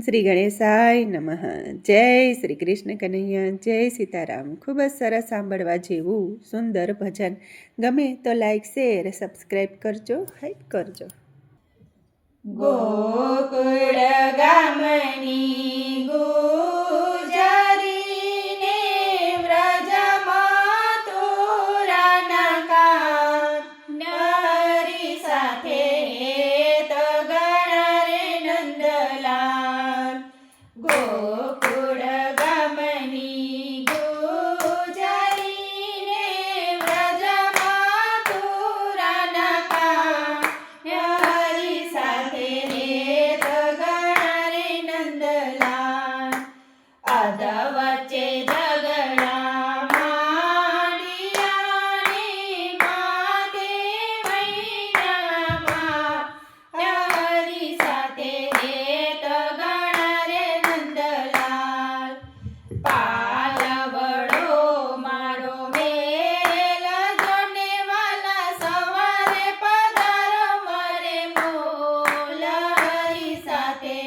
શ્રી ગણેશાય નમઃ. જય શ્રી કૃષ્ણ કનૈયા, જય સીતારામ. ખૂબ જ સરસ સાંભળવા જેવું સુંદર ભજન. ગમે તો લાઈક, શેર, સબસ્ક્રાઈબ કરજો, હાઈપ કરજો. ગોકુળ ગામની ગુજરીને વ્રજમાં તોરાના કામ નરી સાથે તો ગણારે નંદલાલ. ગોકુળ ગામની ગુજરીને વ્રજમાં તોરાના કામ નરી સાથે તો ગણારે નંદલાલ. અધ વચ્ચે ઝઘડા માંડ્યાને માતે મૈયામાં નરી સાથે તો ગણારે નંદલાલ. પાલવડો મારો મેલ જોને વાલા સવારે પધારો મારે મોલ હરી સાથે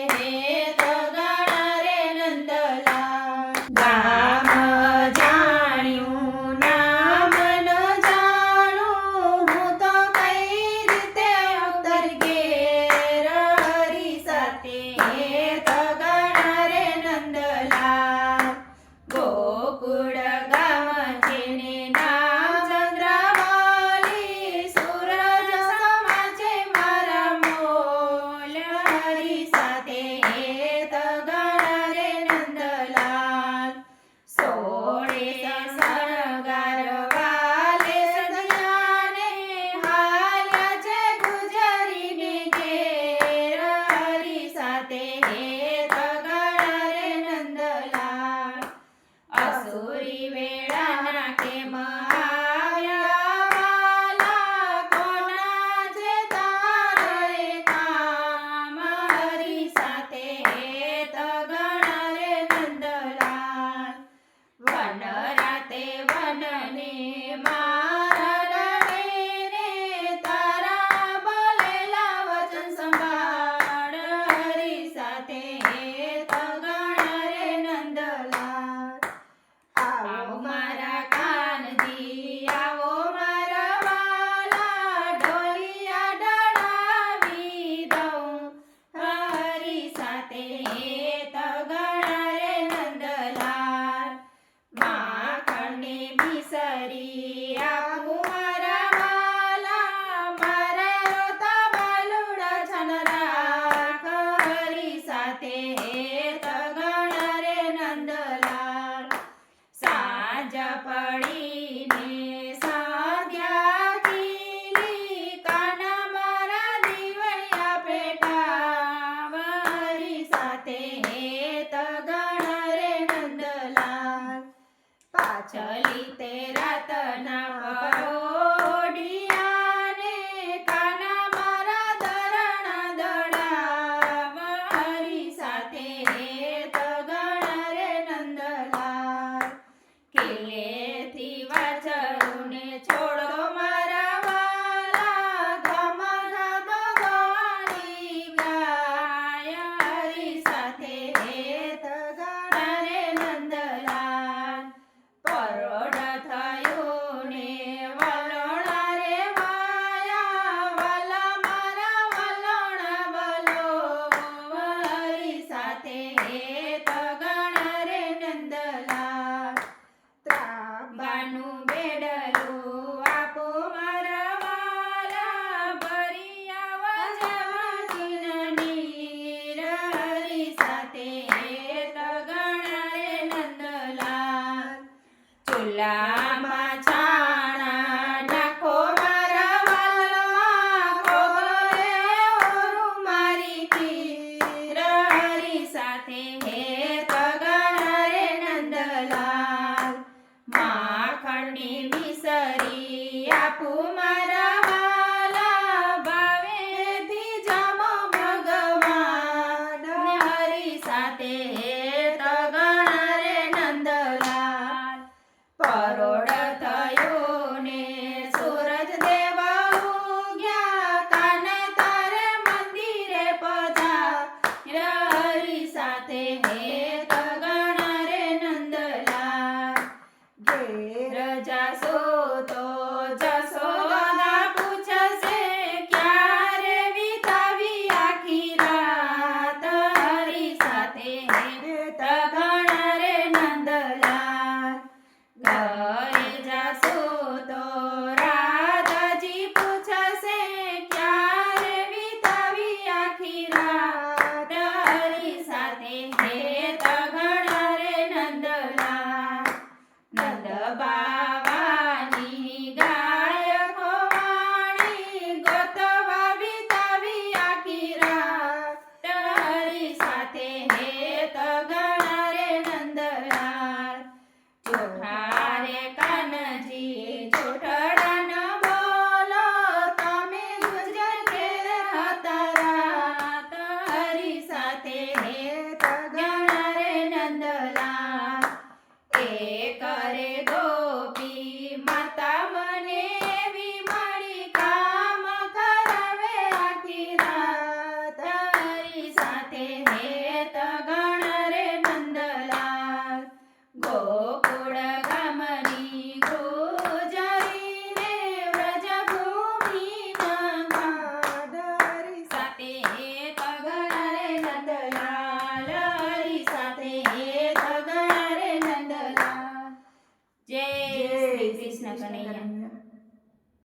તો ગણારે નંદલાલ. ગામ જાણ્યું નામ ન જાણું હું તો કઈ રીતે ઉતર ઘેર હરી સાથે તો ગણારે નંદલાલ. ગોકુળ ગામ જેને નામ ચંદ્રવાલી સૂરજ સમાજે મારા મોલ હરી સાથે તો ગણારે નંદલાલ. સોળે શણગાર વાલે સદયાને હાલ્યા છે ગુજરીને ઘેર હરી સાથે તો ગણારે નંદલાલ. અસુરી વેળાના કેમ આવ્યા વાલા કોના છે તારે કામ હરી સાથે તો ગણારે નંદલાલ. વન રાતે વનને મારણે ને તારા બોલેલા વચન સંભાળ હરી સાથે તો ગણારે નંદલાલ. આવો મારા કાનજી આવો મારા વાલા ઢોલિયા ડળાવી દઉં હરી સાથે તો ગણારે નંદલાલ. માખણને મિસરી આપું મારા વાલા મારા રોતા બાલુડા છન રાખ હરી સાથે તો ગણારે નંદલાલ. સાંજ પડીને સાંધ્યા ખીલી કાના મારા દીવૈયા પેટાવ હરી સાથે તો ગણારે નંદલાલ. પાછલી તે રાતના પરોઢિયાને કાના મારા દરણા દડાવ હરી સાથે તો ગણારે નંદલાલ. કિલ્લેથી વાછરુને છોડો મારા વાલા ગમ ગમ ગવાણી ગાય હરી સાથે તો ગણારે નંદલાલ. પરોઢ થયું ને વલોણા રે વાયા વાલા મારા વલોણા વલો હરી સાથે તો ગણારે નંદલાલ. ત્રાંબાનું બેડલું આપો મારા વાલા ભરી આવા જવા નીર હરી સાથે તો ગણારે નંદલાલ. ચૂલામાં છાણા નાખો મારા વાલમાં ખોરે ઓરું મારી ખીર હરી સાથે તો ગણારે નંદલાલ. માખણની મિસરી આપું મારા વાલા ભાવેથી જમો ભગવાન હરી સાથે તો ગણારે નંદલાલ. પરોઢ થયું ને સૂરજ દેવ ઉગ્યા કાને તારે મંદિરે પધાર હરી સાથે ભાવાની ગાયકો વાણી ગોતવા વિતાવી આખી રાત હરી સાથે હેત ગણા રે નંદલાલ ચોઠા રે કાનજી ચોઠડા ન બોલો તમે ગુજર કે હતા રાત હરી સાથે હેત ગણા રે નંદલાલ એ